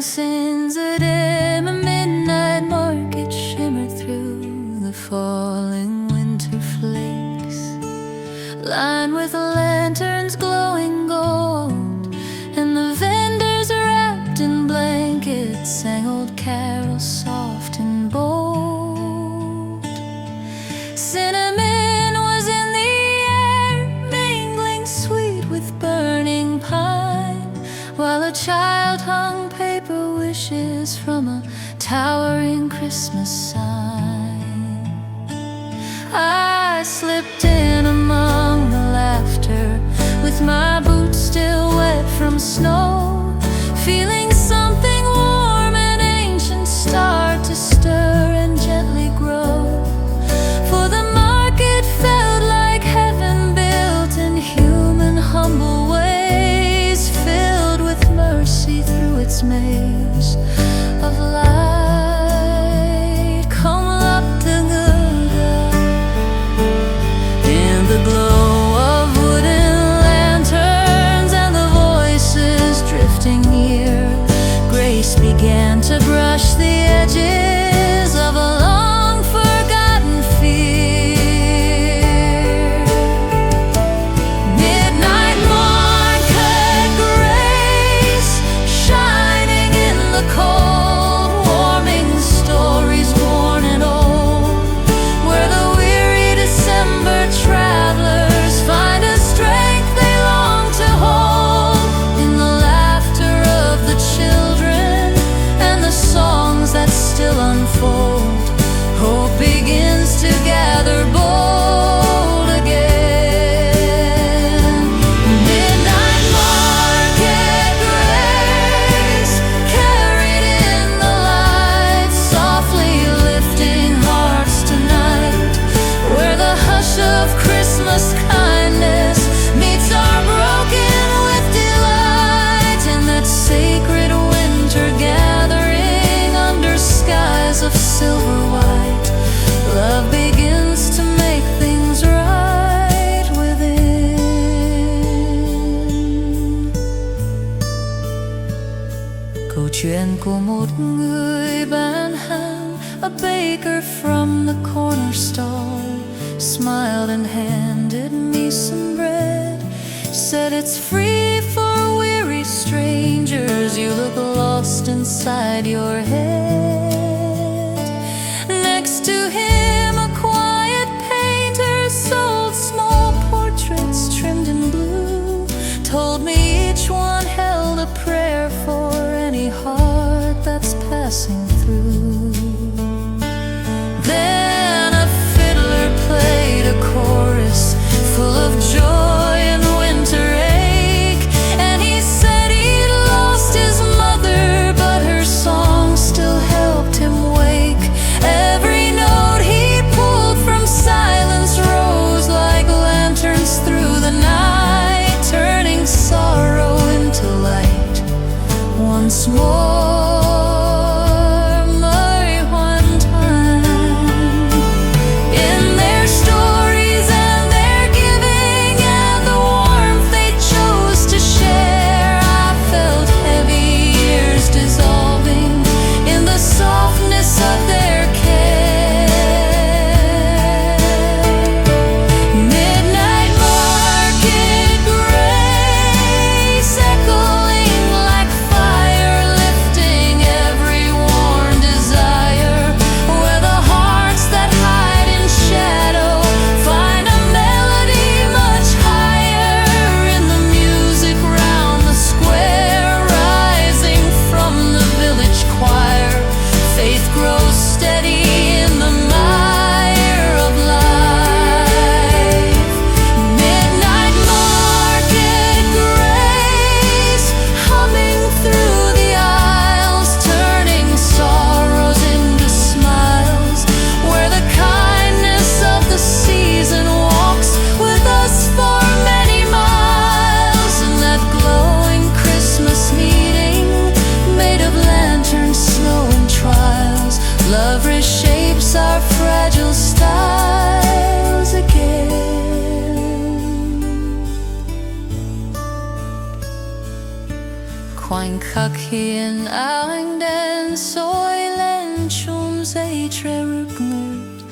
sins a dim, a midnight market shimmered through the falling winter flakes, lined with lanterns glowing gold, and the vendors wrapped in blankets sang old carols soft and bold. Cinnamon was in the air, mingling sweet with burning pine, while a child hung paper wishes from a towering Christmas sign. I slipped in among the laughter, with my boots still wet from snow, feeling something warm and ancient start to stir and gently grow. For the market felt like heaven built in human humble ways, filled with mercy through its maze of light. Come up to in the glow of wooden lanterns and the voices drifting near, grace began to brush the edges of a long forgotten fear. Midnight market grace shining in the cold, warming stories worn and old, where the weary December travelers find a strength they long to hold, in the laughter of the children and the songs that still unfold. Hope begins to gather bold again. Midnight market grace carried in the light, softly lifting hearts tonight, where the hush of Christmas kindness meets our broken with delight, in that sacred winter gathering under skies of silver white. Love begins to make things right within. Câu chuyện của một người bán hàng, a baker from the corner stall, smiled and handed me some bread, said it's free for weary strangers, you look lost inside your head. Next to him a quiet painter sold small portraits trimmed in blue, told me each one held a prayer for any heart that's passing through. Then a fiddler played a chorus full of joy and winter ache, and he said he'd lost his mother, but her song still helped him wake. Every note he pulled from silence rose like lanterns through the night, turning sorrow into light once more. Fire lifting Ein Kakien Allingden Soilen Chums Trerugnet.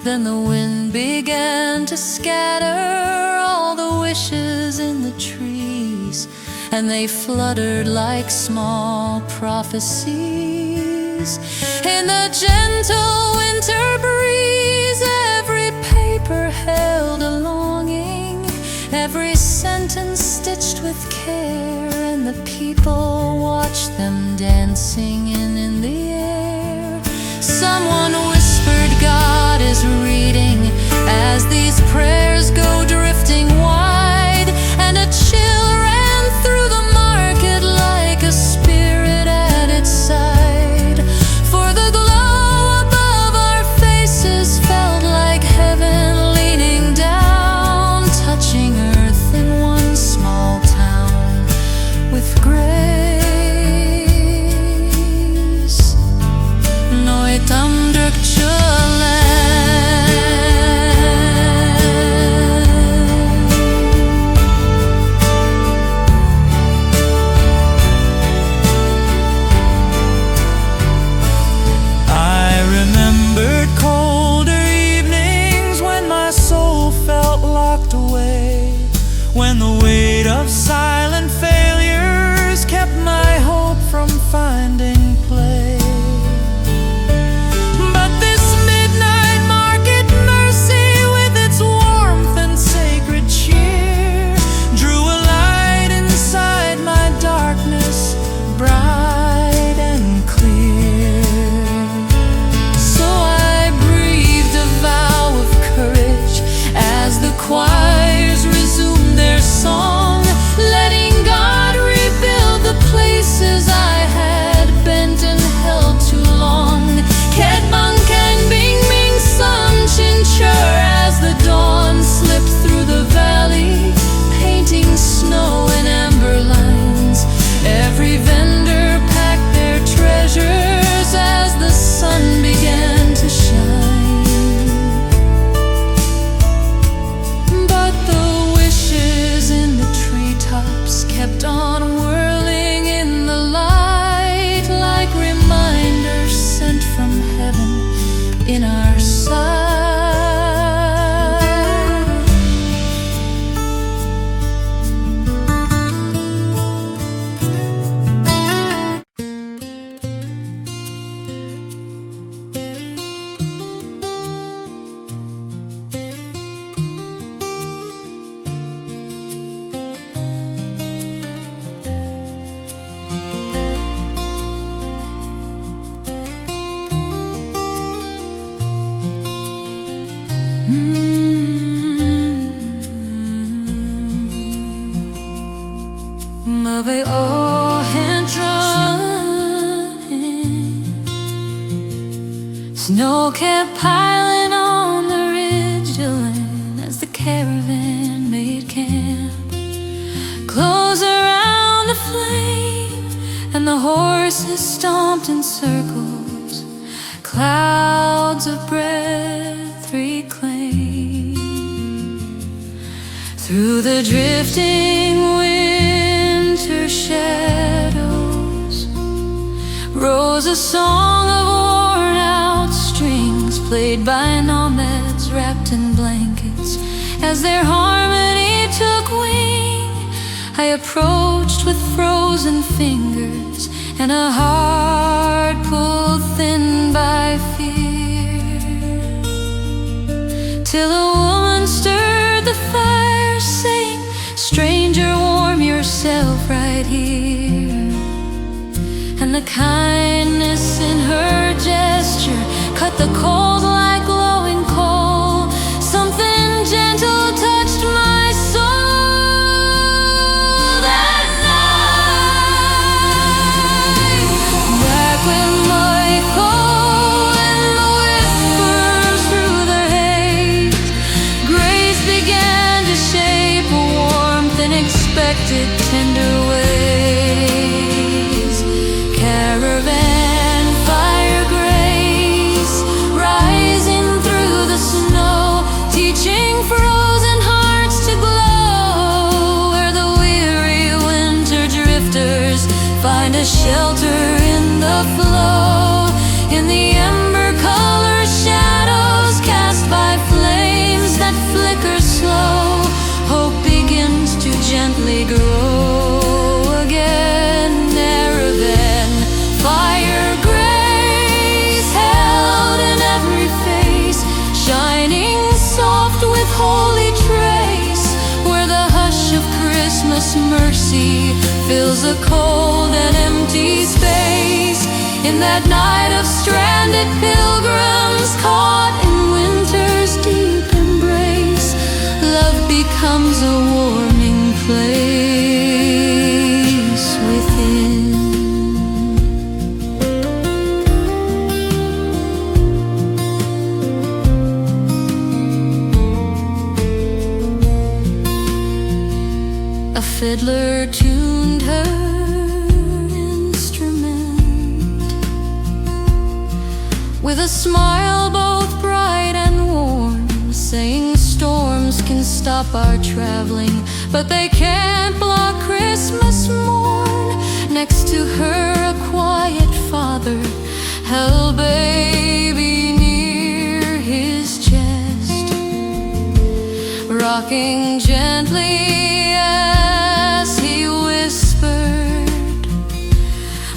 Then the wind began to scatter all the wishes in the trees, and they fluttered like small prophecies. In the gentle winter breeze, every paper held a longing, every sentence stitched with care, and the people watched them dancing in the air. Someone whispered, God is reading, as these prayers go drifting wide, and a chill ran through the market like a spirit at its side. For the glow above our faces felt like heaven leaning down, touching earth in one small town with grace. Nooit amdruk when the weight of silent failures kept my hope from finding play. But this midnight market mercy, with its warmth and sacred cheer, drew a light inside my darkness, bright and clear. So I breathed a vow of courage as the choirs resumed their song, letting God rebuild the places I had bent and held too long. Ketbunk and Bing Bing Sun Chinchur, as the dawn slipped through the valley, painting snow in amber lines. Every vendor packed their treasures as the sun began to shine. But the wishes in the treetops kept on whirling in the light, like reminders sent from heaven in our sight. Mave o hentron, snow kept piling on the ridgeline as the caravan made camp, close around the flame, and the horses stomped in circles, clouds of breath reclaimed. Through the drifting winter shadows rose a song of worn out strings, played by nomads wrapped in blankets. As their harmony took wing, I approached with frozen fingers and a heart pulled thin by fear, till a woman stirred the fire, saying, stranger, warm yourself right here. And the kindness in her gesture cut the cold like glowing coal. Something gentle touched my soul that night. Back when Michael and the whispers through the haze, grace began to shape a warmth in expected tender ways. Caravan fire grace rising through the snow, teaching frozen hearts to glow, where the weary winter drifters find find a shelter in the flow, in the ember color shadows cast by flames that flicker slow. Hope begins to gently grow again. Nerevan, fire grace held in every face, shining soft with holy trace, where the hush of Christmas mercy fills a cold and empty space. In that night of stranded pilgrims caught in winter's deep embrace, love becomes a warming place within. A fiddler tuned her instrument with a smile both bright and warm, saying storms can stop our traveling, but they can't block Christmas morn. Next to her a quiet father held baby near his chest, rocking gently as he whispered,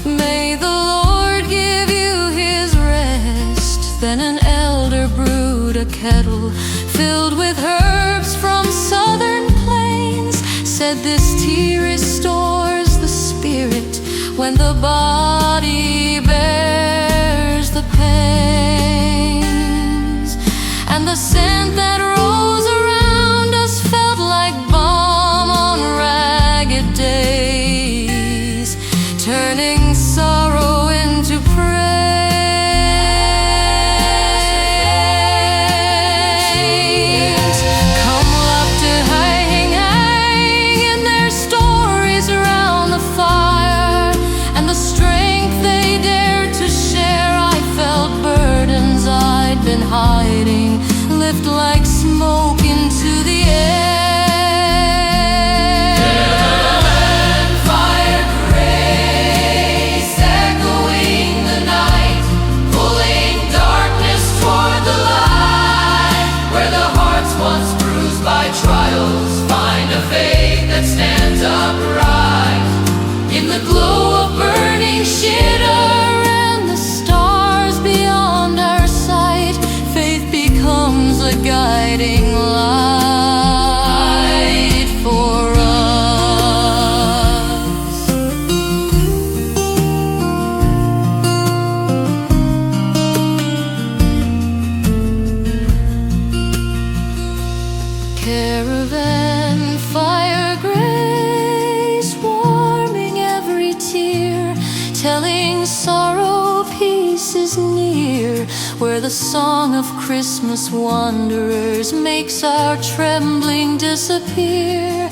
"May the Lord give you his rest." Then an elder brewed a kettle filled with herbs from southern plains, said this tea restores the spirit when the body bears the pains. And the scent that rose around us felt like balm on ragged days, turning sorrow into praise. Come love to hang in their stories around the fire, and the strength they dared to share. I felt burdens I'd been hiding lift like smoke into the air. And fire grace echoing the night, pulling darkness toward the light, where the hearts once bruised by trials find a faith that stands upright. In the glow of burning shitter and the stars beyond our sight, faith becomes a guiding light for us. Caravan fire grace, warming every tear, telling sorrow peace is near, where the song of Christmas wanderers makes our trembling disappear.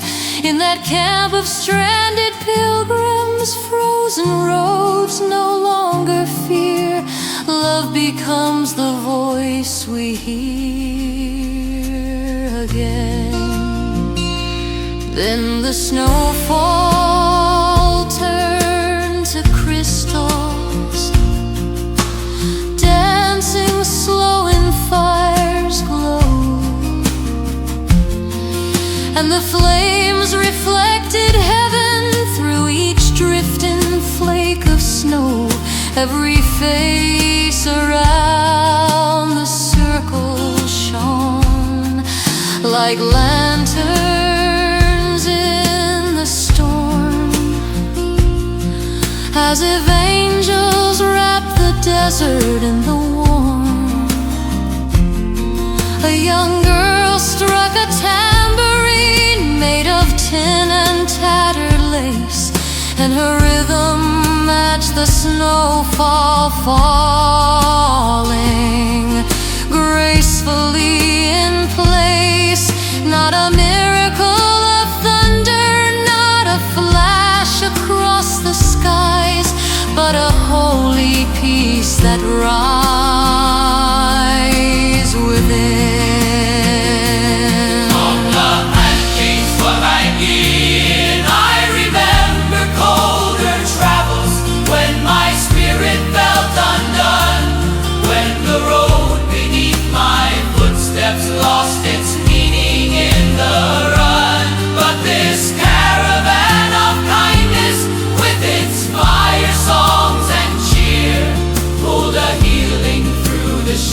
In that camp of stranded pilgrims, frozen roads no longer fear. Love becomes the voice we hear again. Then the snowfall turned to crystals, dancing slow in fire's glow, and the flames reflected heaven through each drifting flake of snow. Every face around the circle shone like lanterns in the storm, as if angels wrapped the desert in the warm. A young girl struck a tambourine made of tin and tattered lace, and her rhythm matched the snowfall falling gracefully in place. Not a miracle of thunder, not a flash across the skies, but a holy peace that rises within. Om the handkings for my in. I remember colder travels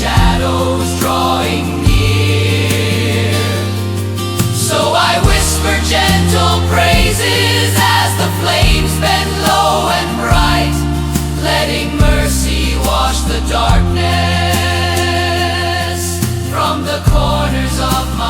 shadows drawing near. So I whisper gentle praises as the flames bend low and bright, letting mercy wash the darkness from the corners of my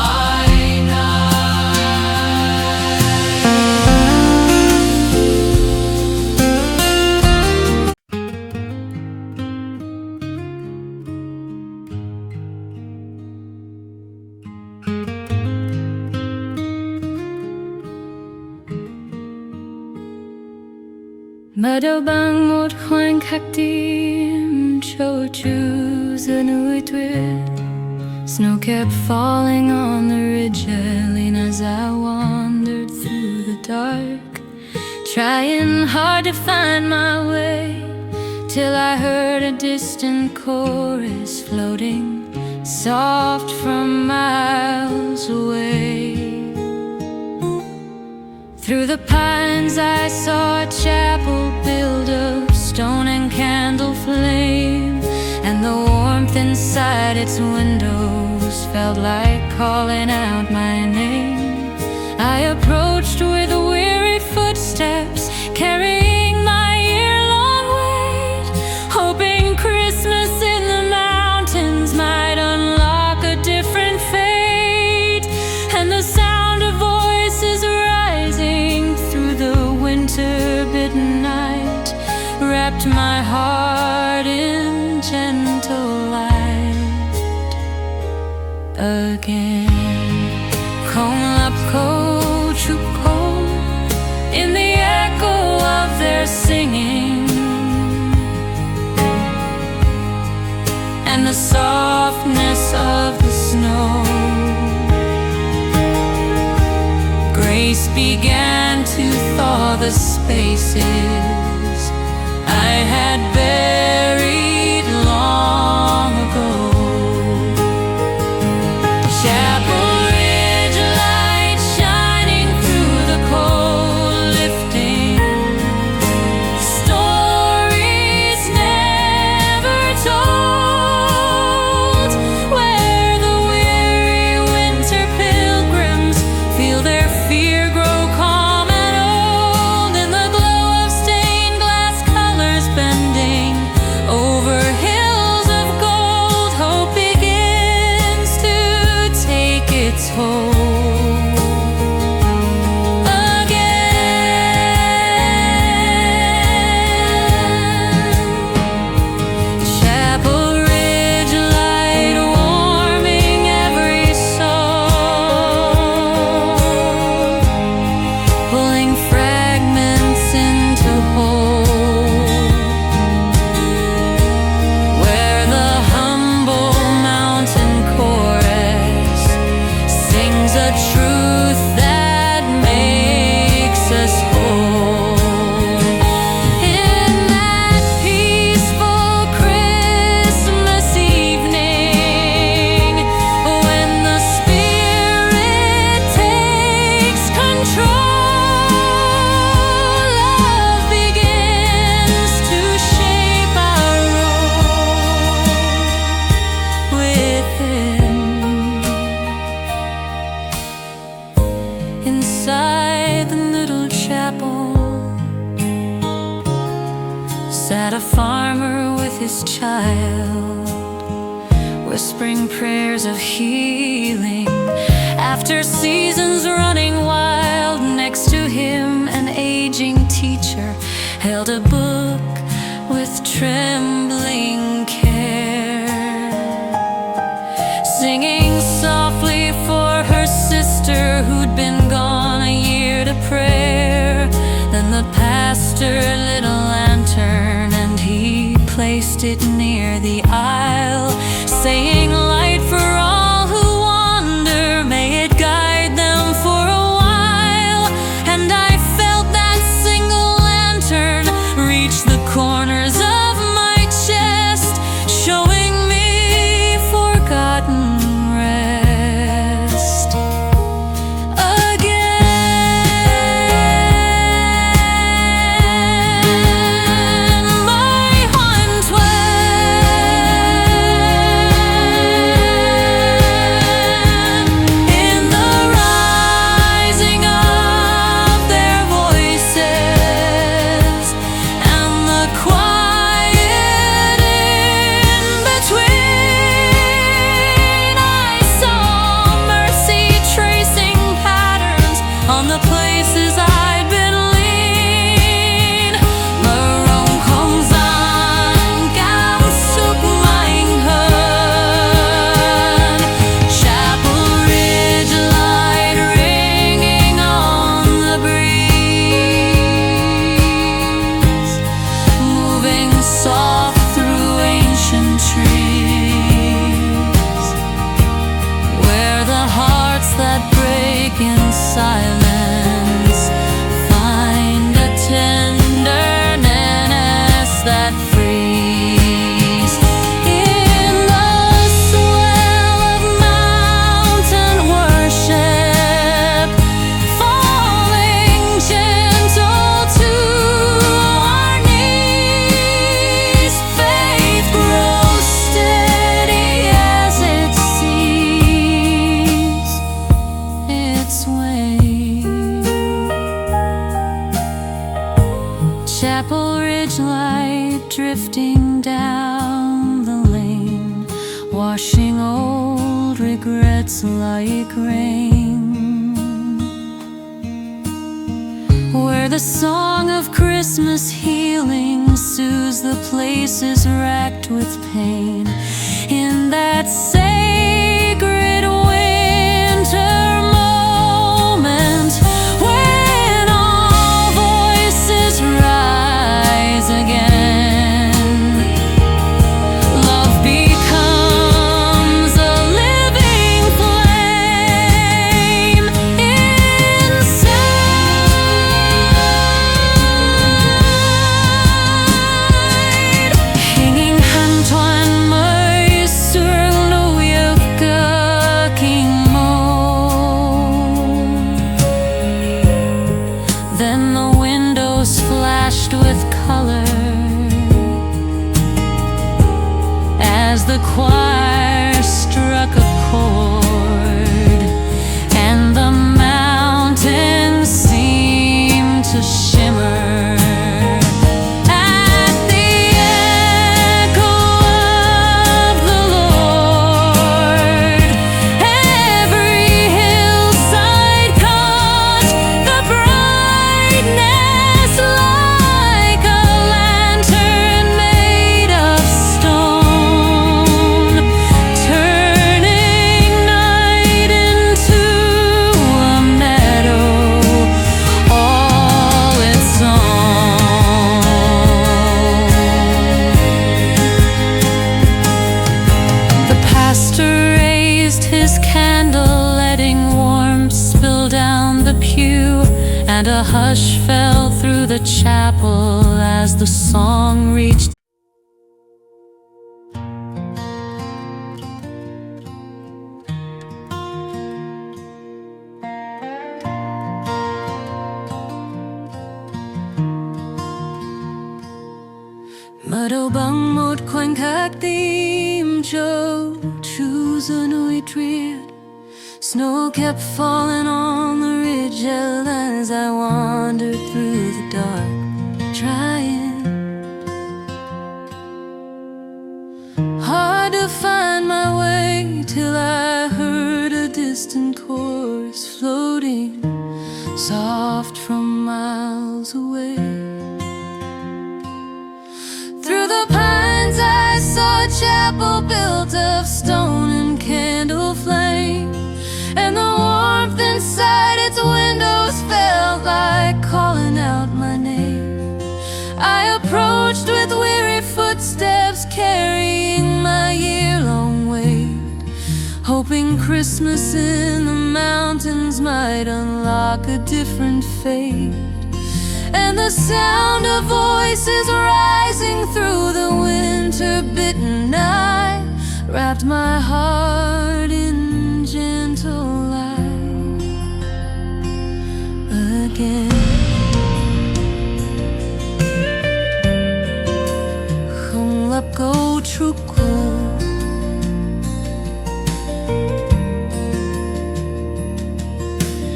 Mà đâu bằng một khoảnh khắc tim cho chu giữa núi tuyết. Snow kept falling on the ridge as I wandered through the dark, trying hard to find my way, till I heard a distant chorus floating soft from miles away. Through the pines I saw a chapel built of stone and candle flame, and the warmth inside its windows felt like calling out my name. I approached with weary footsteps, carrying my year-long weight, hoping Christmas in the mountains might unlock a different fate. And the sound of voices rising through the winter-bitten night wrapped my heart in gentle light again. Kom lapko chupko, in the echo of their singing, and the softness of the snow. Grace began to thaw the spaces I had buried long ago. Chapel Ridge light shining through the cold, lifting stories never told, where the weary winter pilgrims feel their fear grow calm and old, in the glow of stained glass colors bending over hills of gold. Hope begins to take its hold again. Chapel Ridge light warming every soul, pulling fragments into whole, where the humble mountain chorus sings a truth that makes us whole. In that peaceful Christmas evening, when the Spirit takes control, love begins to shape our road within. Inside the little chapel sat a farmer with his child, whispering prayers of healing after seasons running wild. Next to him, an aging teacher held a book with trembling care, singing softly for her sister who'd been gone a year to prayer. Then the pastor lit a lantern and he placed it near the aisle, saying, "Light for all who wander, may it guide them for a while." And I felt that single lantern reach the corners of my chest, showing me forgotten rest again. My 112 that freeze. In the swell of mountain worship, falling gentle to our knees, faith grows steady as it sees its way. Chapel Ridge light drifting down the lane, washing old regrets like rain. Where the song of Christmas healing soothes the places racked with pain. In that sacred winter moment, when all voices rise again, love becomes a living flame inside. Hanging Hantuan may surluyag kaking mo. Then the windows flashed with color as the choir struck a chord, and the mountains seemed to shimmer at the echo of the Lord. Every hillside caught the brightness like a lantern made of stone, turning night into a meadow all its own. The pastor raised his candle, letting warmth spill down the pew, and a hush fell through the chapel as the song reached. Mado bang một khoảnh khắc tim cho chú giờ nuôi triệt. Snow kept falling on the ridge as I wandered through the dark, trying hard to find my way, till I heard a distant chorus floating soft from miles away. Through the pines I saw a chapel built of stone and candle flame, and the warmth inside its windows felt like calling out my name. I approached with weary footsteps, carrying my year-long weight, hoping Christmas in the mountains might unlock a different fate. And the sound of voices rising through the winter-bitten night wrapped my heart in gentle light again. Không lấp câu trúc cô,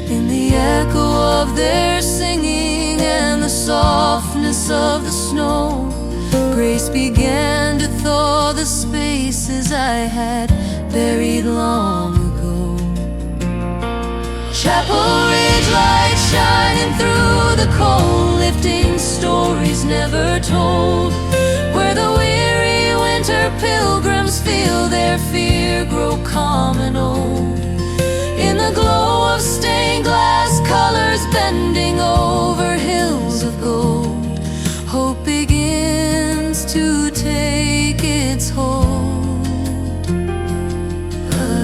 in the echo of their singing and the softness of the snow, grace began to thaw the spaces I had buried long ago. Chapel Ridge light shining through the cold, lifting stories never told, where the weary winter pilgrims feel their fear grow calm and old. In the glow of stained glass colors bending over hills of gold, hope begins to take its hold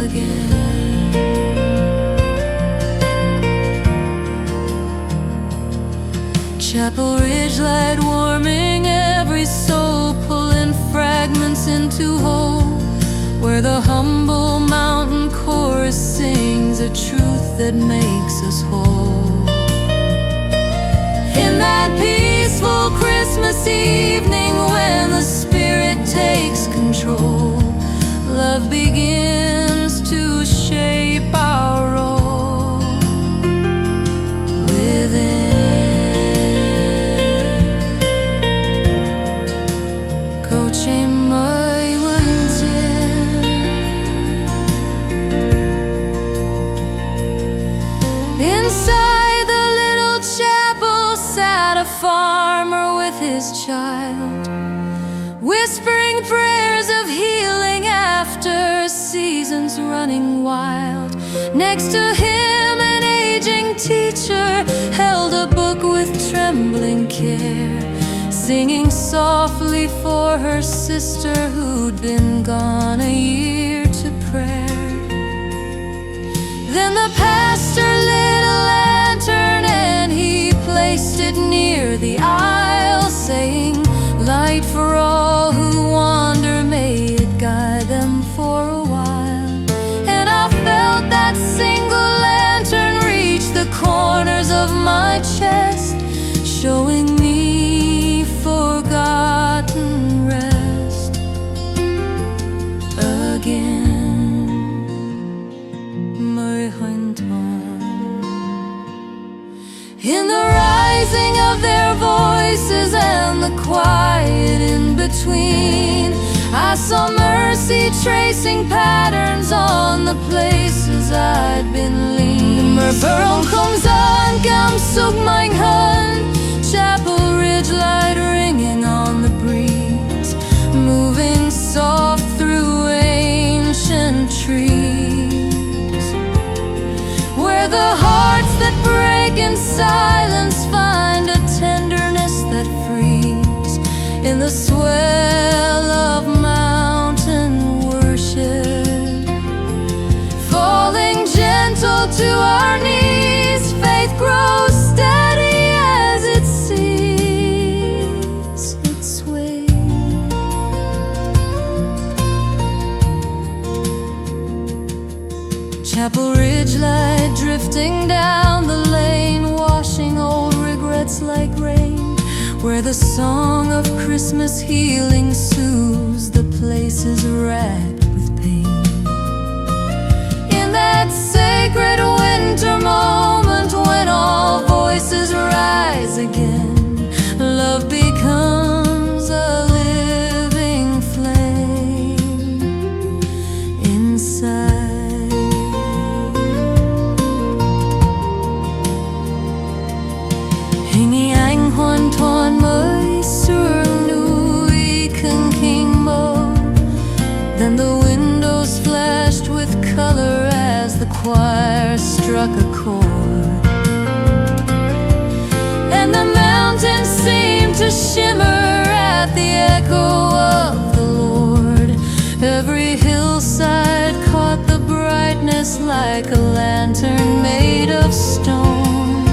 again. Chapel Ridge light warming every soul, that makes us whole. In that peaceful Christmas evening, when the Spirit takes control, love begins to shape our role within. Inside the little chapel sat a farmer with his child, whispering prayers of healing after seasons running wild. Next to him an aging teacher held a book with trembling care, singing softly for her sister who'd been gone a year to prayer. Then the pastor lit a lantern and he placed it near the aisle, saying, "Light for all who wander, may it guide them for a while." And I felt that single lantern reach the corners of my chest, showing me forgotten rest again. In the rising of their voices and the quiet in between, I saw mercy tracing patterns on the places I'd been lean. Merperon comes on, gamsug mein hand, chapel ridge light ringing on the breeze, moving soft through ancient trees, where the hearts that break in silence find a tenderness that frees in the swell of mountain worship. Falling gentle to our knees, faith grows steady as it sees its way. Chapel ridge light drifting down the lane, washing old regrets like rain, where the song of Christmas healing soothes the places racked with pain. In that sacred winter moment, when all voices rise again, love becomes a living flame inside. Then the windows flashed with color as the choir struck a chord, and the mountains seemed to shimmer at the echo of the Lord. Every hillside caught the brightness like a lantern made of stone,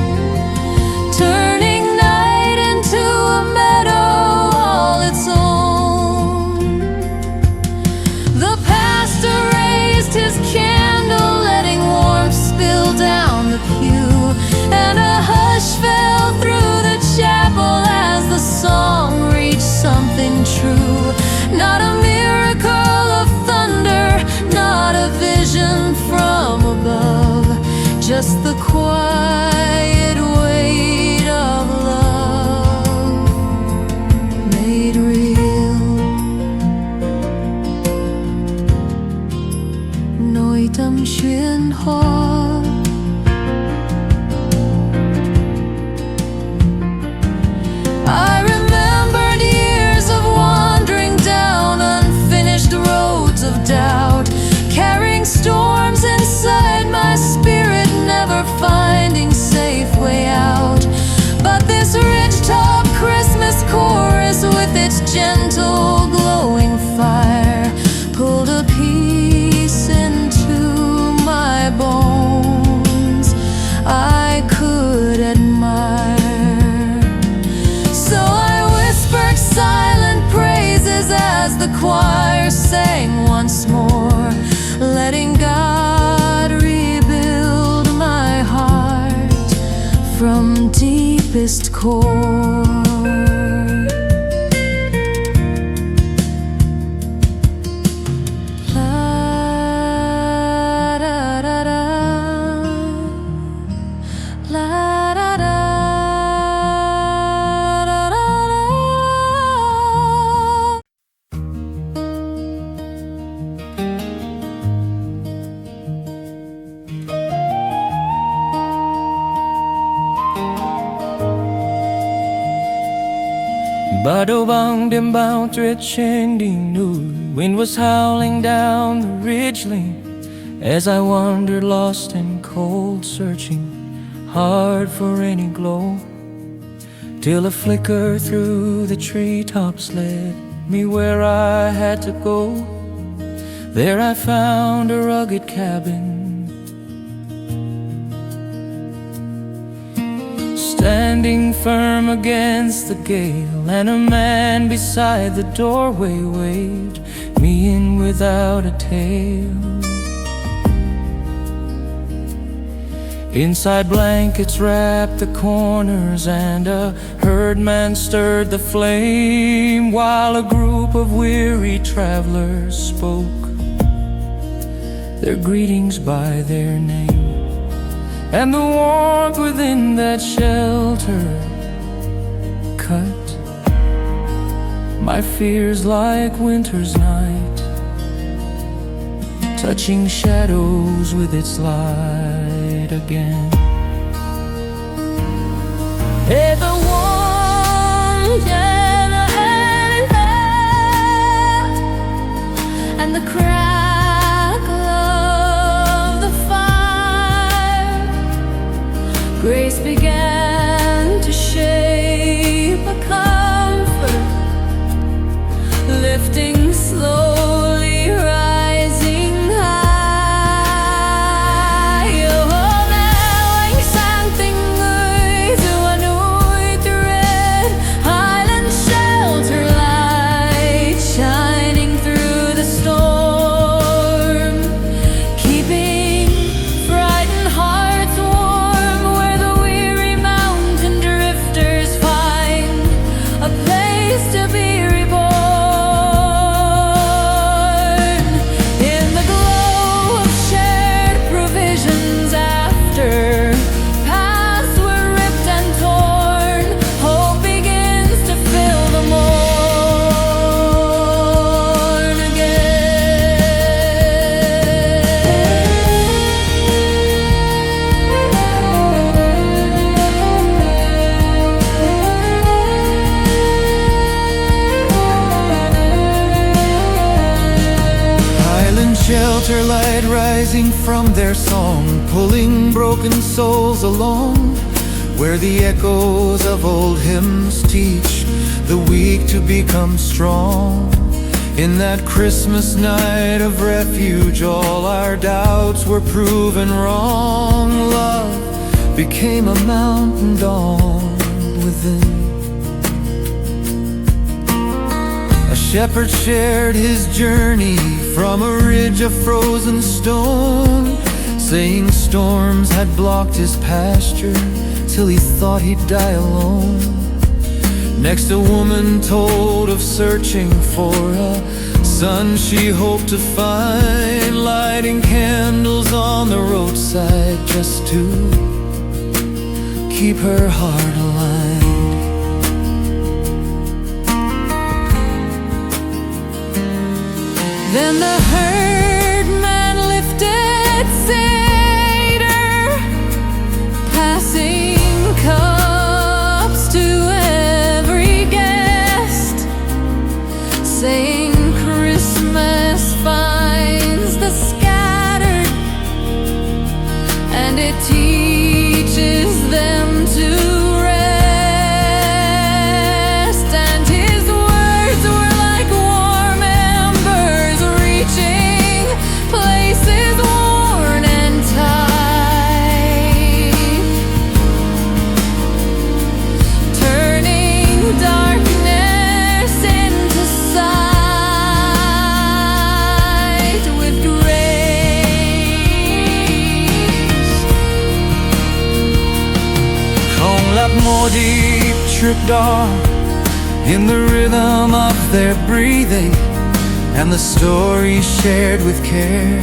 turning night into a meadow all its own. The pastor raised his candle, letting warmth spill down the pew, and a hush fell through the chapel as the song reached something true. Not a miracle of thunder, not a vision from above, just the quiet weight of love made real. Nói tâm chuyên hoa, I remembered years of wandering down unfinished roads of doubt, carrying storms inside my spirit, never finding safe way out. But this ridgetop Christmas chorus with its gentle glowing fire pulled a piece into my bones I could admire. So I whispered silent praises as the choir sang once more, letting God rebuild my bang dem bound ending new. Wind was howling down the ridge lane as I wandered lost and cold, searching hard for any glow, till a flicker through the treetops led me where I had to go. There I found a rugged cabin, standing firm against the gale, and a man beside the doorway waved me in without a tale. Inside blankets wrapped the corners, and a herdman stirred the flame, while a group of weary travelers spoke their greetings by their name. And the warmth within that shelter cut my fears like winter's night, touching shadows with its light again. Hey, the warm gentle air and the crackle of the fire, grace began to shape a comfort, lifting slowly, rising high. Oh, now ang isang tingoy tuwanoy thread, island shelter light shining through the storm, keeping frightened hearts warm, where the weary mountain drifters find a place to be reborn. Shelter light rising from their song, pulling broken souls along, where the echoes of old hymns teach the weak to become strong. In that Christmas night of refuge, all our doubts were proven wrong. Love became a mountain dawn within. A shepherd shared his journey from a ridge of frozen stone, saying storms had blocked his pasture till he thought he'd die alone. Next, a woman told of searching for a son she hoped to find, lighting candles on the roadside just to keep her heart aligned. Then the herdman lifted cedar, passing cups to every guest, saying Christmas finds the scattered, and it teaches them to melodies tripped on in the rhythm of their breathing, and the story shared with care.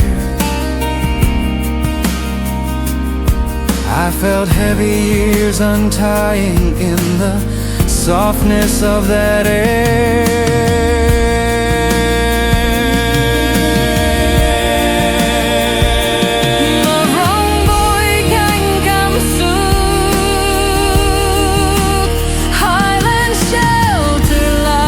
I felt heavy years untying in the softness of that air. Shelter light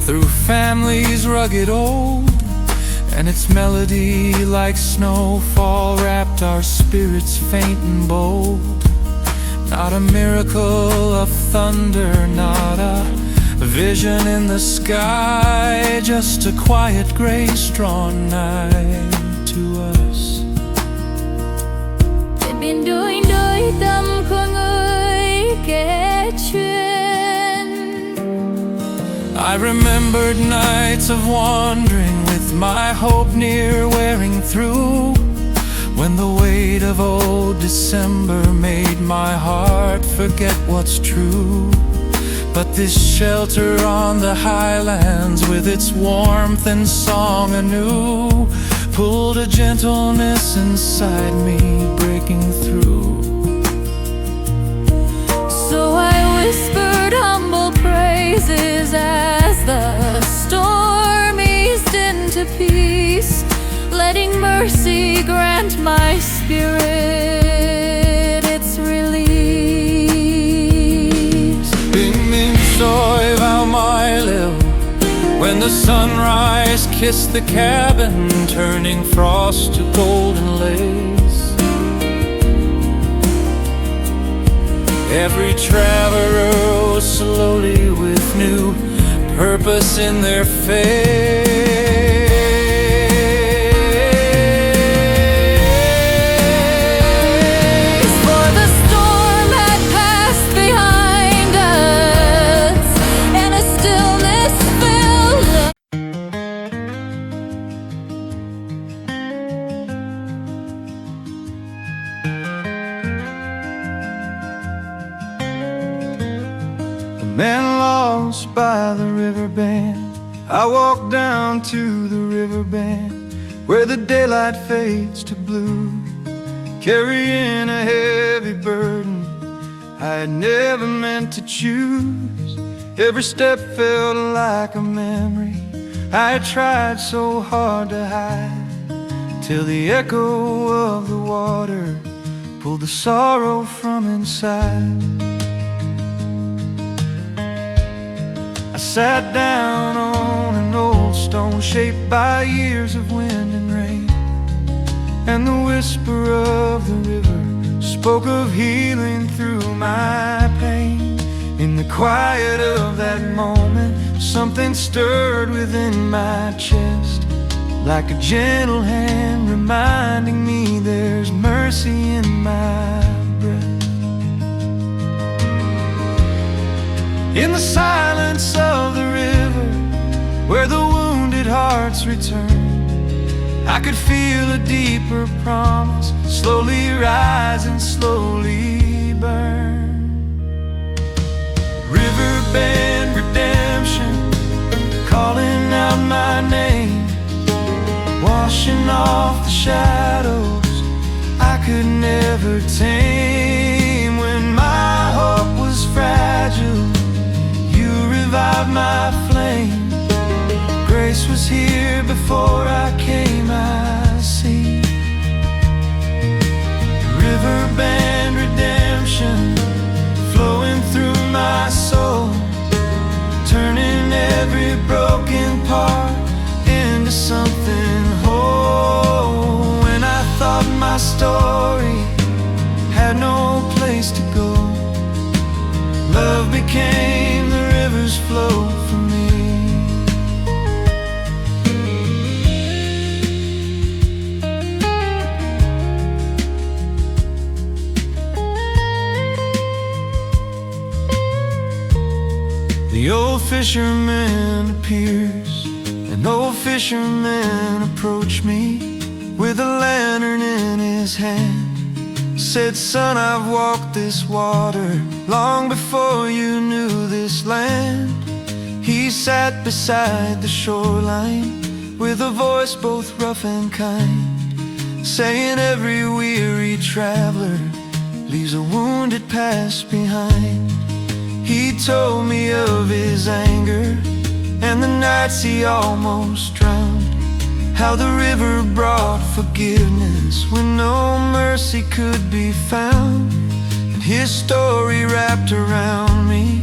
through families rugged old, and its melody like snowfall wrapped our spirits faint and bold. Not a miracle of thunder, not a vision in the sky, just a quiet grace drawn nigh to us. Biết biến đổi đôi tâm của người kể chuyện. I remembered nights of wandering with my hope near wearing through, when the weight of old December made my heart forget what's true. But this shelter on the highlands, with its warmth and song anew, pulled a gentleness inside me breaking through. So I whispered humble praises as the storm eased into peace, letting mercy grant my spirit its release. Soy vào mái lều, when the sunrise kissed the cabin, turning frost to golden lace. Every traveler rose slowly with new purpose in their face. Man lost by the river bend, I walked down to the river bend, where the daylight fades to blue, carrying a heavy burden I had never meant to choose. Every step felt like a memory I had tried so hard to hide, till the echo of the water pulled the sorrow from inside. I sat down on an old stone shaped by years of wind and rain, and the whisper of the river spoke of healing through my pain. In the quiet of that moment, something stirred within my chest, like a gentle hand reminding me there's mercy in my breath. In the silence of the river, where the wounded hearts return, I could feel a deeper promise slowly rise and slowly burn. Riverbend redemption, calling out my name, washing off the shadows I could never tame. When my hope was fragile, you revived my flame. Grace was here before I came, I see. Riverbend redemption, flowing through my soul, turning every broken part into something whole. When I thought my story had no place to go, love became the river's flow for me. The old fisherman appears, an old fisherman approached me with a lantern in his hand. Said, son, I've walked this water long before you knew this land. He sat beside the shoreline with a voice both rough and kind, saying every weary traveler leaves a wounded past behind. He told me of his anger and the nights he almost drowned, how the river brought forgiveness when no mercy could be found. And his story wrapped around me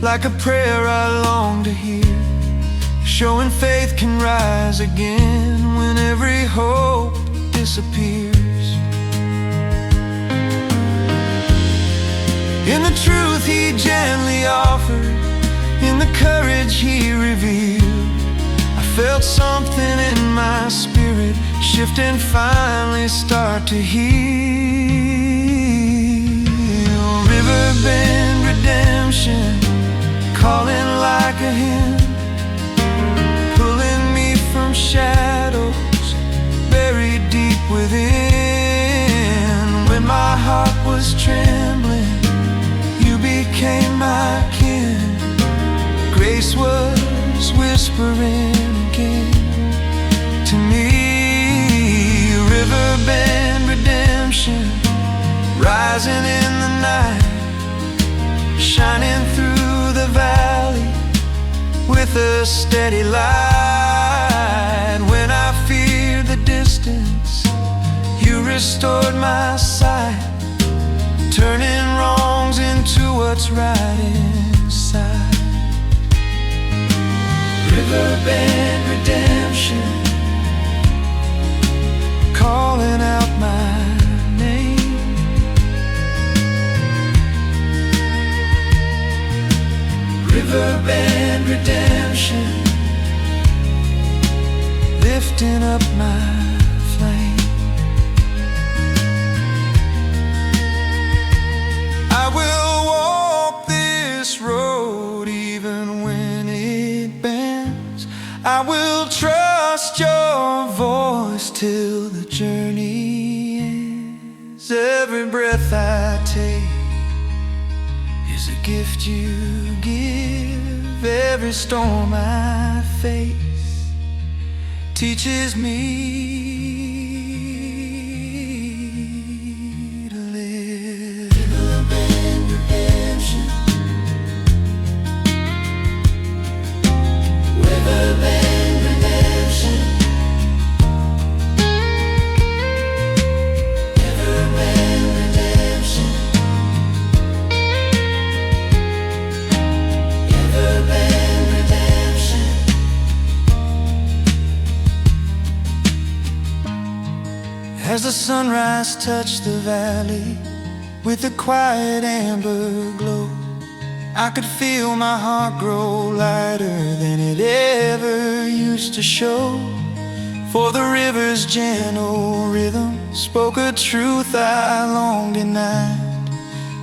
like a prayer I longed to hear, showing faith can rise again when every hope disappears. In the truth he gently offered, in the courage he revealed, I felt something in my spirit shift and finally start to heal. Riverbend redemption, calling like a hymn, pulling me from shadows buried deep within. When my heart was trembling, you became my kin. Grace was whispering again to me. Riverbend redemption, rising in the night, shining through the valley with a steady light. When I feared the distance, you restored my sight, turning wrongs into what's right inside. Riverbend redemption, calling out my name. Riverbend redemption, lifting up my flame. I will walk this road even when it bends. I will trust your voice till the journey ends. Every breath I take is a gift you give. Every storm I face teaches me to live. Riverbend redemption, riverbend redemption, riverbend redemption, riverbend redemption. As the sunrise touched the valley with a quiet amber glow, I could feel my heart grow lighter than it ever used to show. For the river's gentle rhythm spoke a truth I long denied,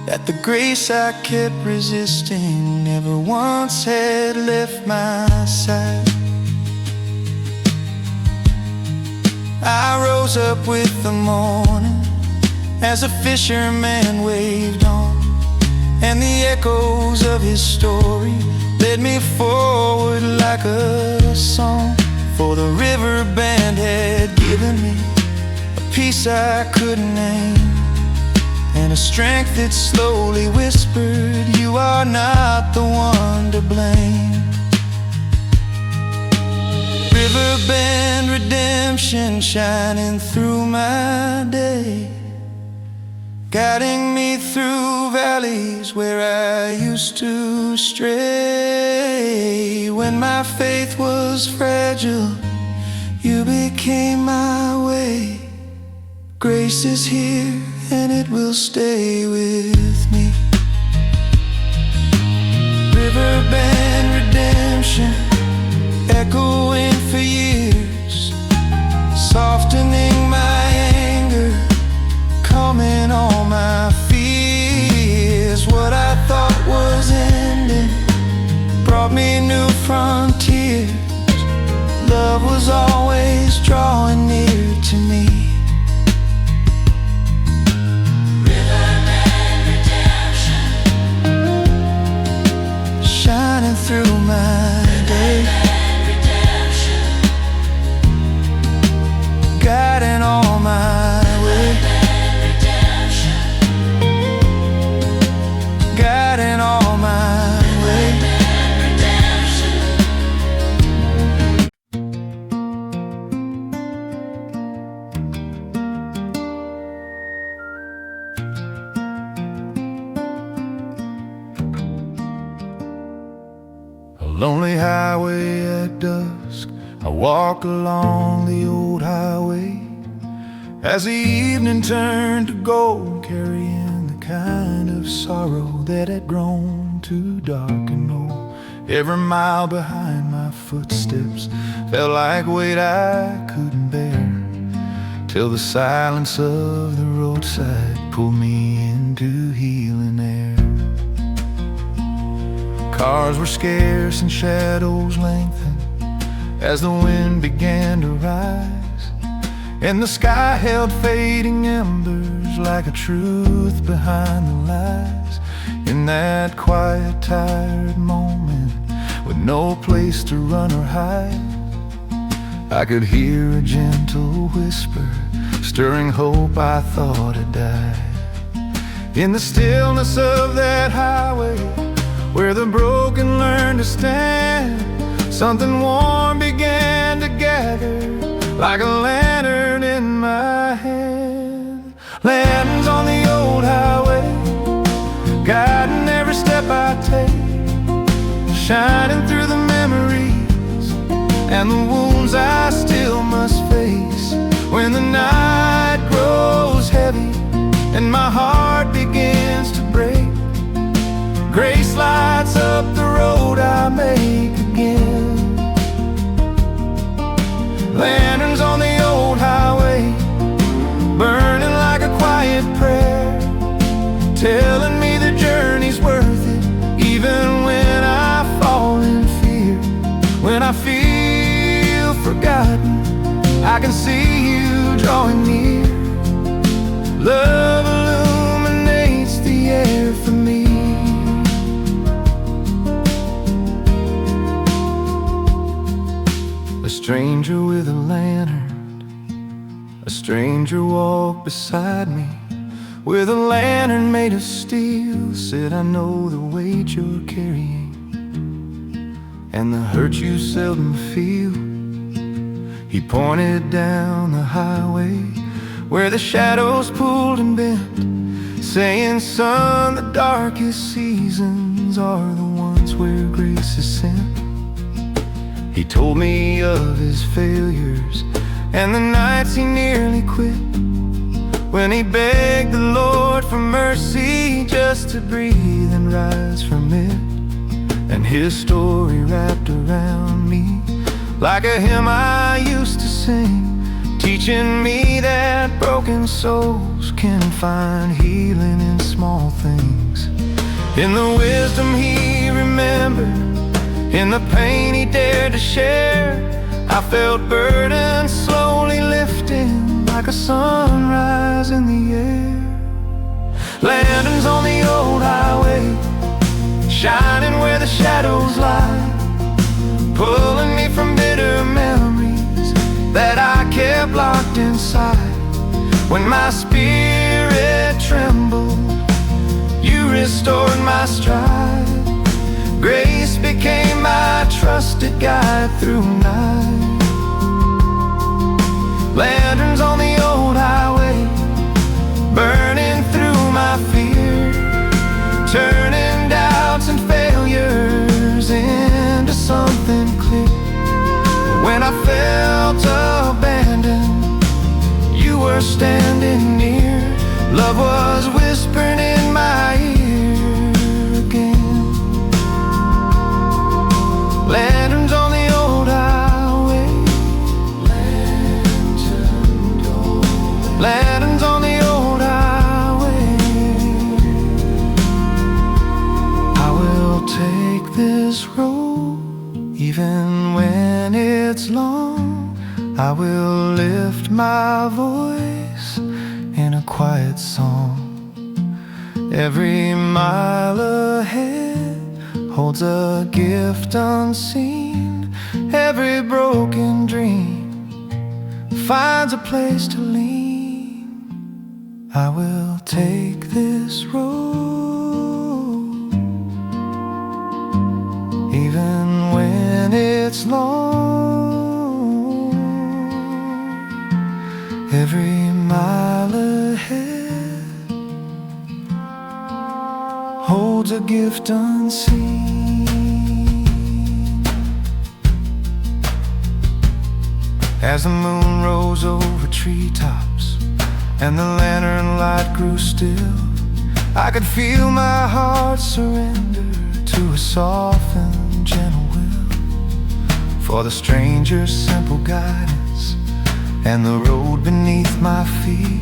that the grace I kept resisting never once had left my side. I rose up with the morning as a fisherman waved on, and the echoes of his story led me forward like a song. For the river band had given me a peace I couldn't name, and a strength that slowly whispered, you are not the one to blame. Riverbend redemption, shining through my day, guiding me through valleys where I used to stray. When my faith was fragile, you became my way. Grace is here and it will stay with me. Riverbend redemption, echoing for years, softening my anger, calming all my fears. What I thought was ending brought me new frontiers. Love was always drawing near to me. Riverbend redemption, Shining through my day, redemption, guiding all my way, redemption, guiding all my way. redemption. A lonely highway at at dusk, I walk along the old highway. As the evening turned to gold, carrying the kind of sorrow that had grown too dark and old. Every mile behind my footsteps felt like weight I couldn't bear, till the silence of the roadside pulled me into healing air. Cars were scarce and shadows lengthened as the wind began to rise, and the sky held fading embers like a truth behind the lies. In that quiet, tired moment, with no place to run or hide, I could hear a gentle whisper, stirring hope I thought had died. In the stillness of that highway, where the broken learn to stand, something warm began to gather, like a lantern in my hand. Lanterns on the old highway, guiding every step I take, shining through the memories and the wounds I still must face. When the night grows heavy and my heart begins to break, grace lights up the road I make again. Lanterns on the old highway, burning like a quiet prayer, telling me the journey's worth it, even when I fall in fear. When I feel forgotten, I can see you drawing near. Love illuminates the air for me. A stranger with a lantern, a stranger walked beside me, with a lantern made of steel, said, I know the weight you're carrying and the hurt you seldom feel. He pointed down the highway where the shadows pulled and bent, saying, son, the darkest seasons are the ones where grace is sent. He told me of his failures and the nights he nearly quit, when he begged the Lord for mercy just to breathe and rise from it. And his story wrapped around me like a hymn I used to sing, teaching me that broken souls can find healing in small things. In the wisdom he remembered, in the pain he dared to share, I felt burdens slowly lifting like a sunrise in the air. Lanterns on the old highway, shining where the shadows lie, pulling me from bitter memories that I kept locked inside. When my spirit trembled, you restored my stride. Grace became my trusted guide through night. Lanterns on the old highway, burning through my fear, turning doubts and failures into something clear. When I felt abandoned, you were standing near. Love was whispering in my ear again. Lanterns on the old highway, lanterns on the old highway. I will take this road, even when it's long. I will lift my voice in a quiet song. Every mile ahead holds a gift unseen. Every broken dream finds a place to lean. I will take this road, even when it's long. Every mile ahead holds a gift unseen. As the moon rose over treetops and the lantern light grew still, I could feel my heart surrender to a soft and gentle will, for the stranger's simple guidance and the road beneath my feet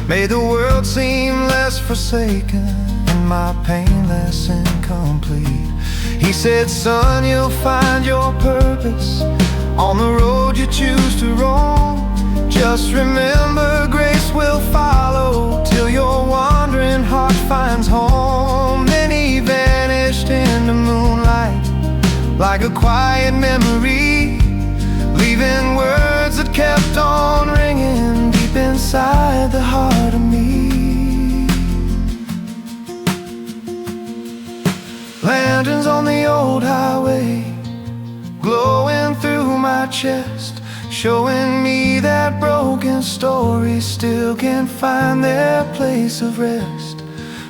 made the world seem less forsaken and my pain less incomplete. He said, son, you'll find your purpose on the road you choose to roam. Just remember, grace will follow till your wandering heart finds home. Then he vanished in the moonlight like a quiet memory, leaving words that kept on ringing deep inside the heart of me. Lanterns on the old highway, glowing through my chest, showing me that broken stories still can find their place of rest.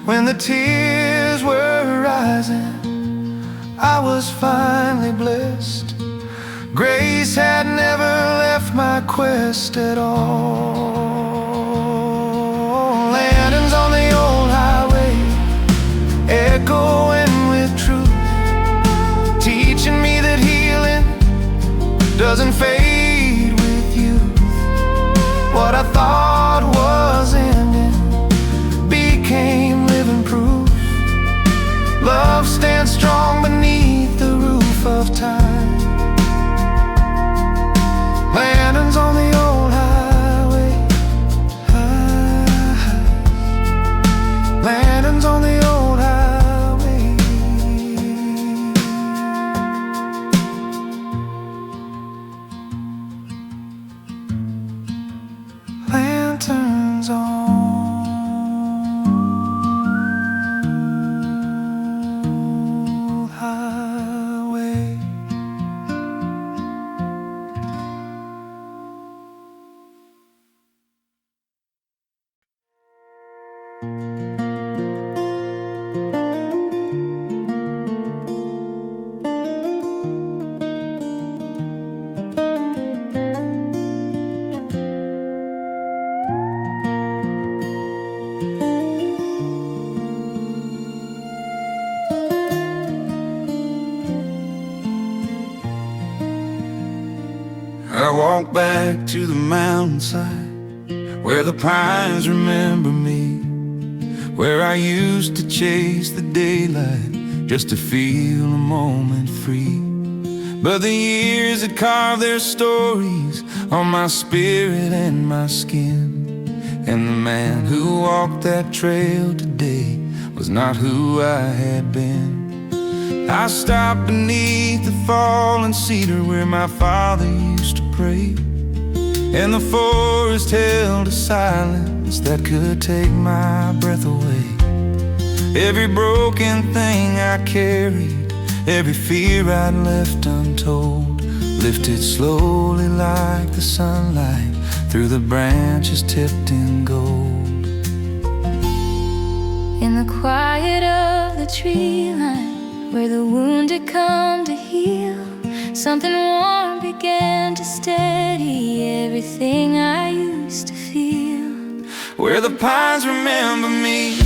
When the tears were rising, I was finally blessed. Grace had never left my quest at all. Lanterns on the old highway, echoing with truth, teaching me that healing doesn't fade with youth. What I thought was ending became living proof. Love stands strong beneath the roof of time. Lanterns on the old highway, lanterns on the old highway. Lanterns on old highway. I walk back to the mountainside where the pines remember me, where I used to chase the daylight just to feel a moment free. But the years had carved their stories on my spirit and my skin, and the man who walked that trail today was not who I had been. I stopped beneath the fallen cedar where my father used to pray, and the forest held a silence that could take my breath away. Every broken thing I carried, every fear I'd left untold, lifted slowly like the sunlight through the branches tipped in gold. In the quiet of the tree line, where the wounded come to heal, something warm began to steady everything I used to feel. Where the pines remember me,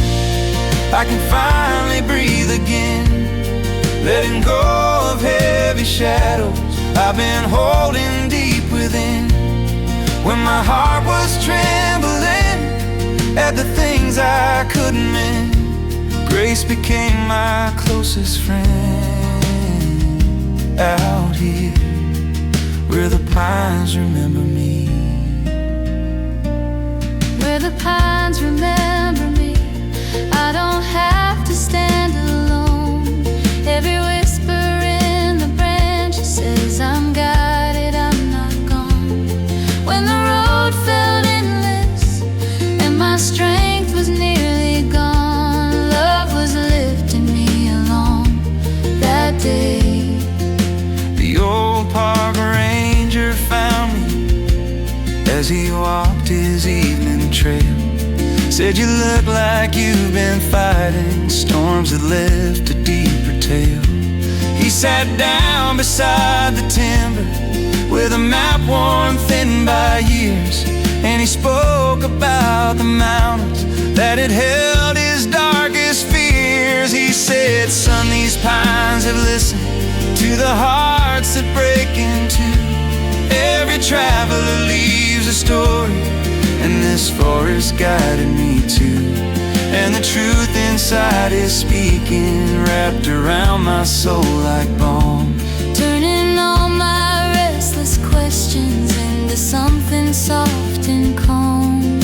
I can finally breathe again, letting go of heavy shadows I've been holding deep within. When my heart was trembling at the things I couldn't mend, grace became my closest friend. Out here where the pines remember me, Where the pines remember me, I don't have to stand alone. Every whisper in the branches says I'm guided, I'm not gone. When the road felt endless and my strength was nearly gone, love was lifting me along that day. the old park ranger found me as he walked his evening trail. Said, you look like you've been fighting storms that left a deeper tale. He sat down beside the timber with a map worn thin spoke about the mountains that had held his darkest fears. He said, son, these pines have listened to the hearts that break in two. Every traveler leaves a story, and this forest guided me too. And the truth inside is speaking, wrapped around my soul like balm, turning all my restless questions into something soft and calm.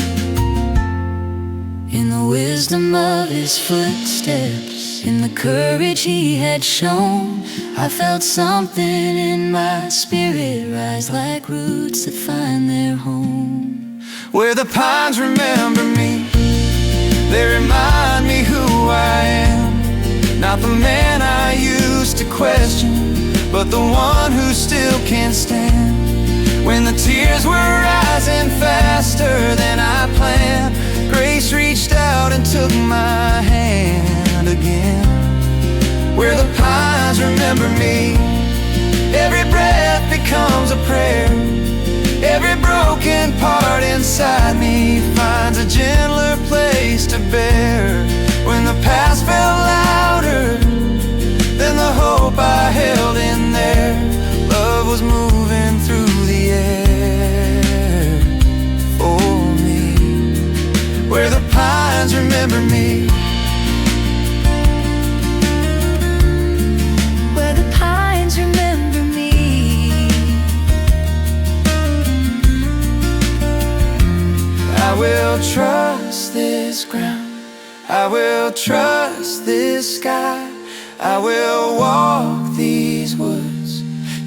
In the wisdom of his footsteps, in the courage he had shown, I felt something in my spirit rise like roots that find their home. Where the pines remember me, they remind me who I am. Not the man I used to question, but the one who still can't stand. When the tears were rising faster than I planned, grace reached out and took my hand again. Where the pines remember me, every breath becomes a prayer. Every broken part inside me finds a gentler place to bear. When the past felt louder than the hope I held in there, love was moving through the air for me. Where the pines remember me, where the pines remember me. I will trust this ground, I will trust this sky, I will walk these woods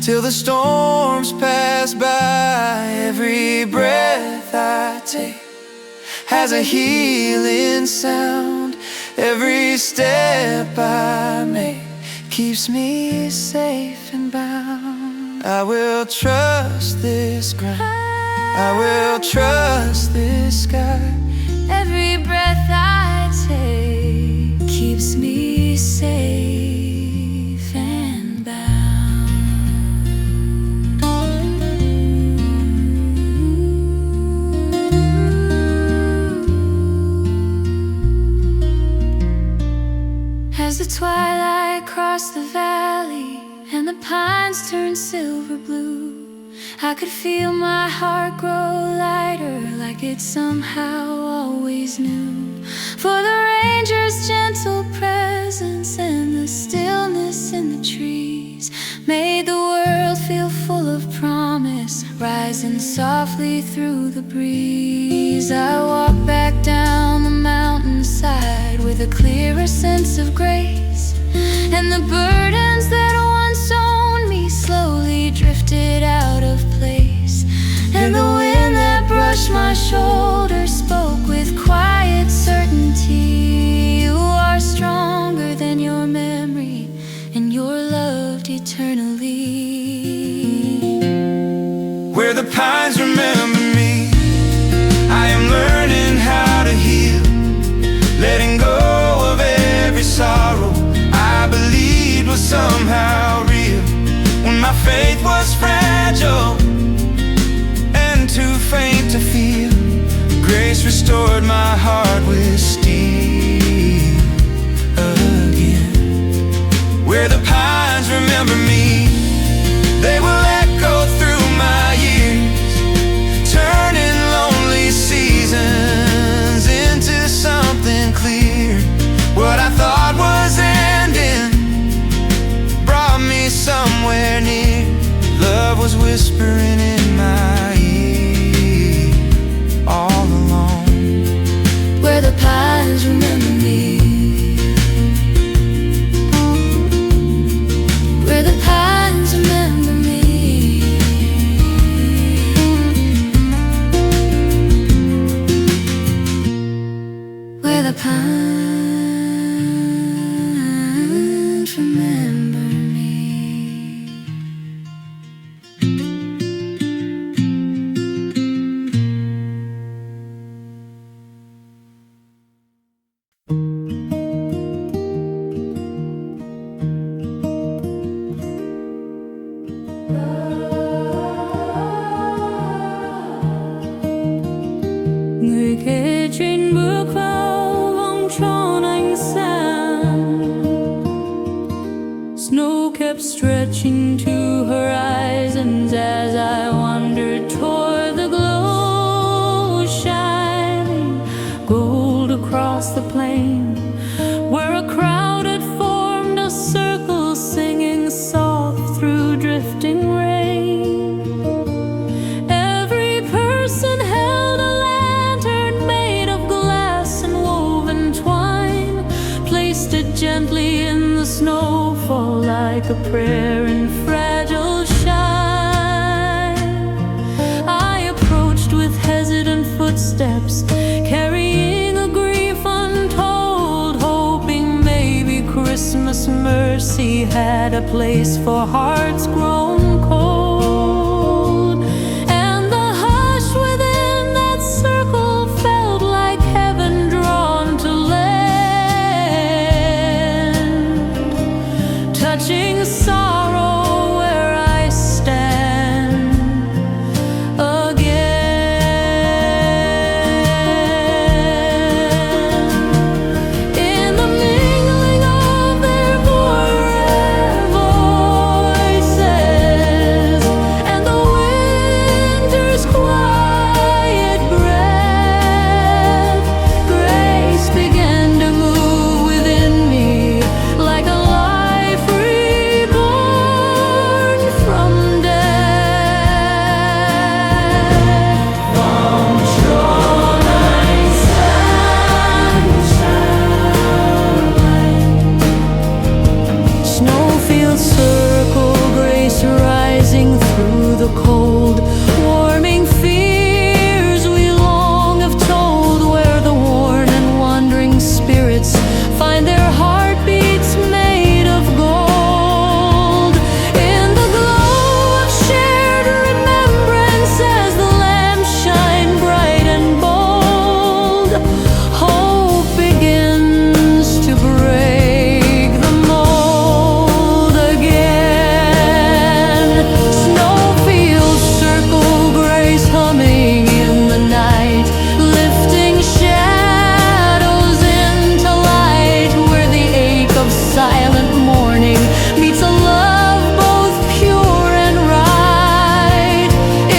till the storms pass by. Every breath I take has a healing sound. Every step I make keeps me safe and bound. I will trust this ground, I will trust this sky. Every breath I take keeps me safe and bound. As the twilight crossed the valley and the pines turned silver blue, I could feel my heart grow lighter, like it somehow always knew. For the ranger's gentle presence and the stillness in the trees made the world feel full of promise, rising softly through the breeze. I walked back down the mountainside with a clearer sense of grace, and the burdens that once owned me slowly drifted out of place. And the wind that brushed my shoulder spoke with quiet certainty. You are stronger than your memory, and you're loved eternally. Where the pines remember me, I am learning how to heal, letting go of every sorrow I believed was somehow real. When my faith was fragile and too faint to feel, grace restored my heart with steel again. Where the pines remember me, they will echo through my years, turning lonely seasons into something clear. What I thought was ending brought me somewhere near. Love was whispering in my ear all along. Where prayer and fragile shine. I approached with hesitant footsteps, carrying a grief untold, hoping maybe Christmas mercy had a place for hearts grown cold. And the hush within that circle felt like heaven drawn to land, touching sorrow where I stand again. In the mingling of their voices and the winter's quiet breath, grace began to move within me like a life reborn from death. From shoreline sunshine, snowfields circle, grace rising through the cold, warming fears we long have told, where the worn and wandering spirits find their heartbeats made of gold. In the glow of shared remembrance, as the lamps shine bright and bold, hope begins to break the mold again. Snowfields circle, grace humming in the night, lifting shadows into light, where the ache of silent mourning meets a love both pure and right.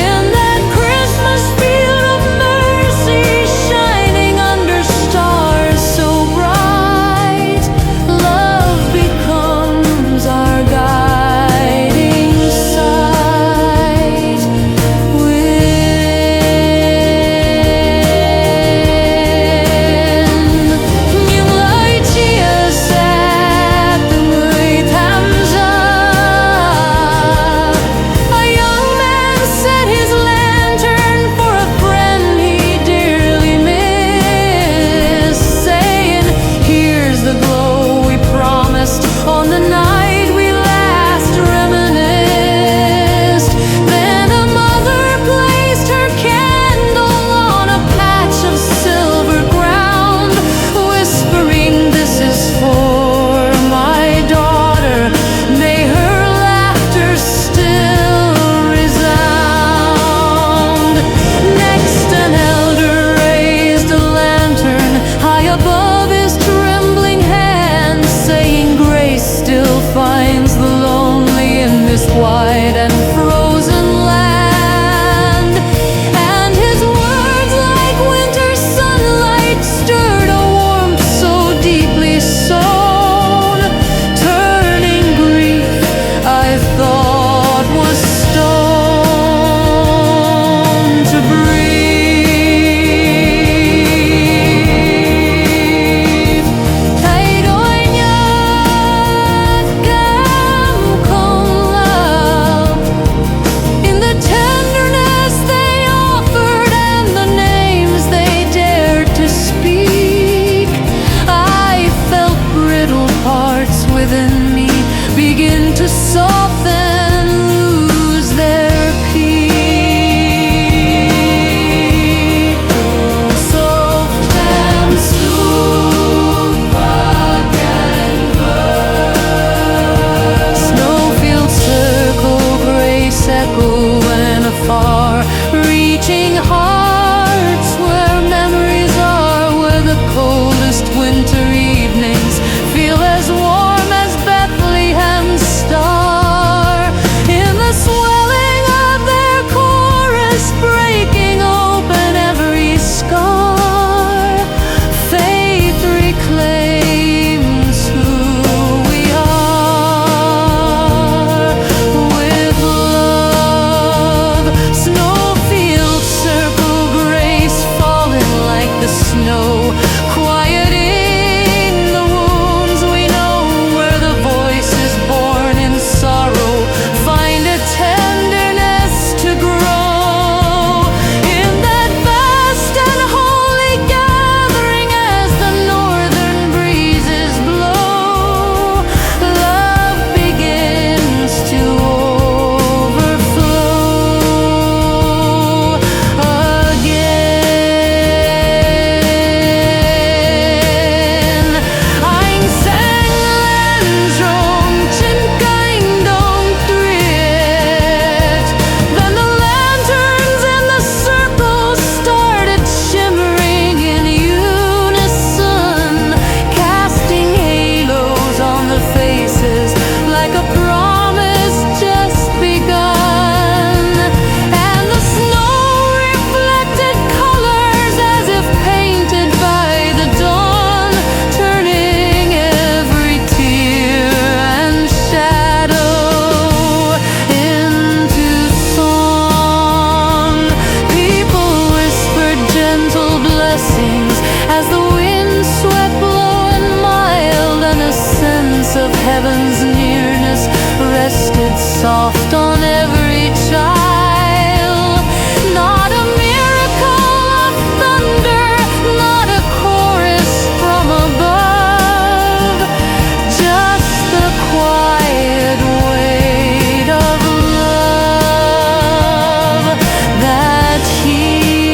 In that Christmas field of mercy, shining under stars so bright, love becomes our guiding sight. When Melodious at the great Hamza, a young man set his lantern for a friend he dearly missed, saying, "Here's the glow we promised on the night we last reminisced." Then a mother placed her candle on a patch of silver ground, whispering, "This is for my daughter, may her laughter still resound." Next, an elder raised a lantern high above his trembling hand, saying, "Grace still finds the lonely in this wide and frozen land." And his words, like winter sunlight, stirred a warmth so deeply sown, turning grief I thought was stone to breathe. Kaidonya kam love, in the tenderness they offered and the names they dared to speak, I felt brittle parts within me begin to soften, lose their peak. Soft and smooth, rock and verse. Snowfields circle, grace echo and afar, reaching hearts where memories are, where the coldest winter evenings feel as warm as Bethlehem's star. In the swelling of their chorus, breaking open every scar, faith reclaims who we are. With love, snowfields circle, soft on every child. Not a miracle of thunder, not a chorus from above, just the quiet weight of love that heals.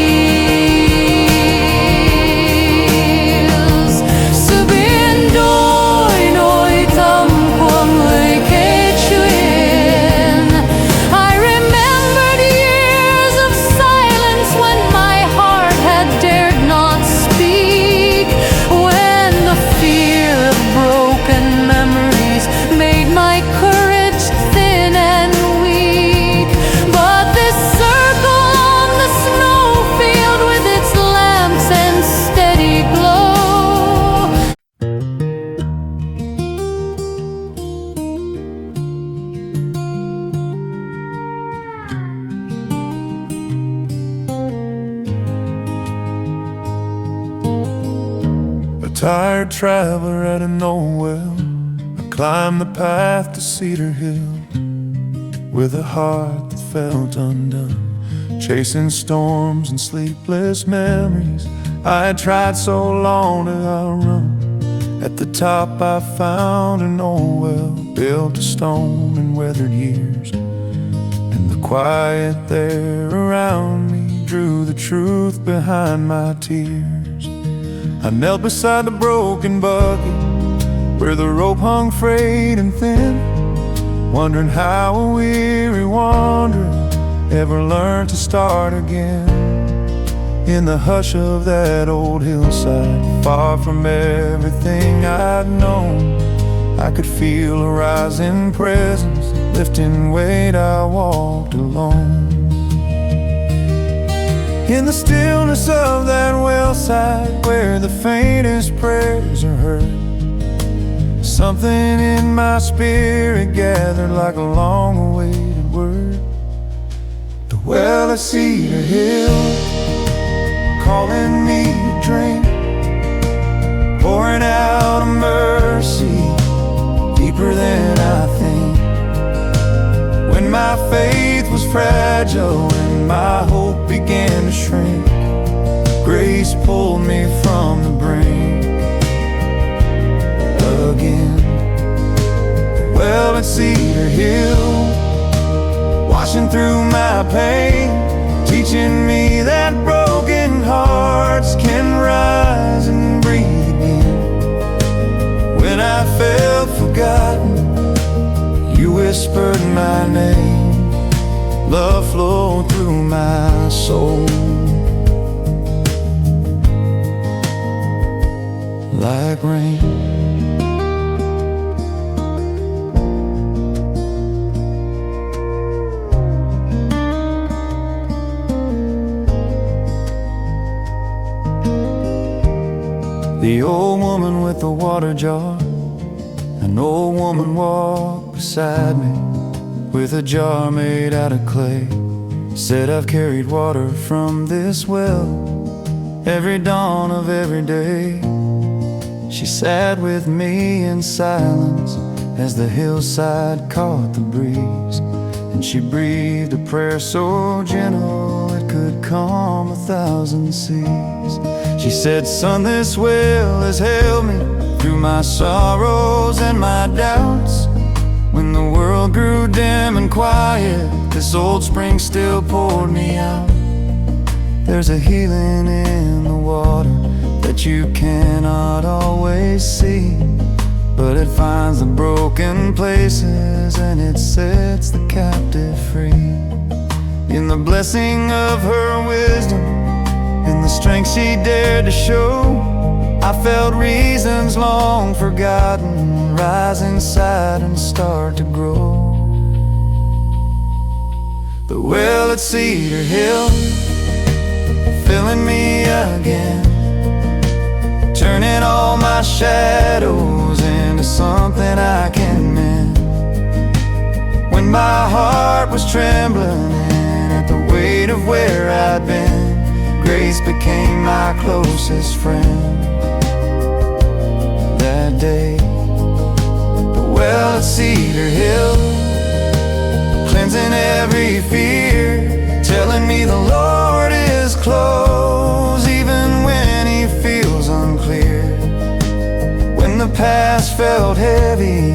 Sabihin do'y no'y tampuang ay kechuin. I remembered years of silence when my heart had dared not speak, when the fear of broken memories made my courage thin and weak. But this circle on the snowfield with its lamps and steady glow, A tired traveler at a Noel, I climbed the path to Cedar Hill with a heart that felt undone, chasing storms and sleepless memories. I had tried so long to outrun. At the top I found an old well, built of stone and weathered years, and the quiet there around me drew the truth behind my tears. I knelt beside the broken bucket where the rope hung frayed and thin, wondering how a weary wanderer ever learned to start again. In the hush of that old hillside, far from everything I'd known, I could feel a rising presence, lifting weight. I walked alone. In the stillness of that wellside, where the faintest prayers are heard, something in my spirit gathered like a long-awaited word. The well at Cedar Hill, calling me to drink, pouring out a mercy deeper than I think. When my faith was fragile and my hope began to shrink, grace pulled me from the brink again. Well, at Cedar Hill, washing through my pain, teaching me that broken hearts can rise and breathe again. When I felt forgotten, you whispered my name. Love flowed through my soul like rain. The old woman with the water jar, an old woman walked beside me with a jar made out of clay. Said, I've carried water from this well every dawn of every day. She sat with me in silence as the hillside caught the breeze, and she breathed a prayer so gentle it could calm 1,000 seas. She said, son, this well has held me through my sorrows and my doubts. When the world grew dim and quiet, this old spring still poured me out. There's a healing in the water that you cannot always see, but it finds the broken places and it sets the captive free. In the blessing of her wisdom, in the strength she dared to show, I felt reasons long forgotten rise inside and start to grow. The well at Cedar Hill, filling me again, turning all my shadows into something I can mend. When my heart was trembling at the weight of where I'd been, grace became my closest friend. That day, the well at Cedar Hill, cleansing every fear, telling me the Lord is close, even when He feels unclear. When the past felt heavy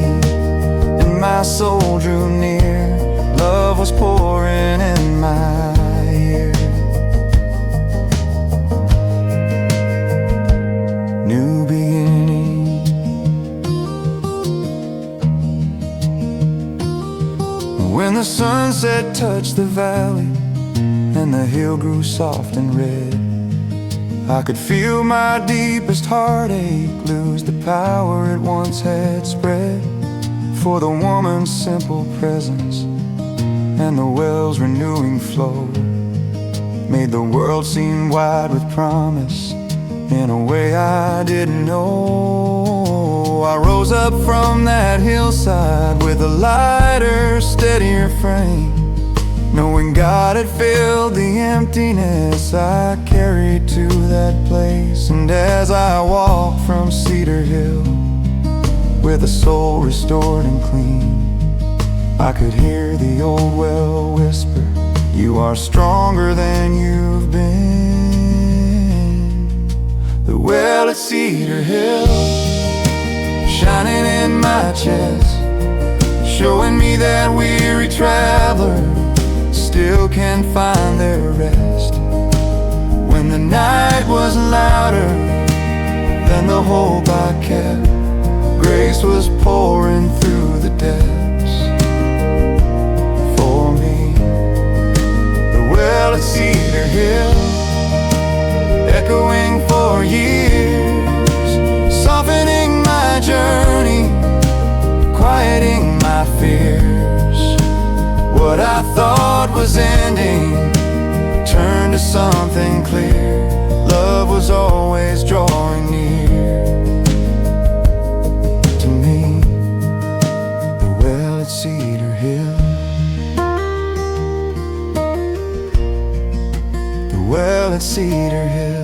and my soul drew near, love was pouring in my ear. New beginning. When the sunset touched the valley and the hill grew soft and red, I could feel my deepest heartache lose the power it once had spread. For the woman's simple presence and the well's renewing flow made the world seem wide with promise in a way I didn't know. I rose up from that hillside with a lighter, steadier frame, knowing God had filled the emptiness I carried to that place. And as I walked from Cedar Hill with a soul restored and clean, I could hear the old well whisper, you are stronger than you've been. The well at Cedar Hill, shining in my chest, showing me that weary traveler still can find their rest. When the night was louder than the hope I kept, grace was pouring through the depths for me. The well at Cedar Hill, echoing for years, softening my journey, quieting my fears. What I thought was ending turned to something clear. Love was always drawing near to me. The well at Cedar Hill, the well at Cedar Hill.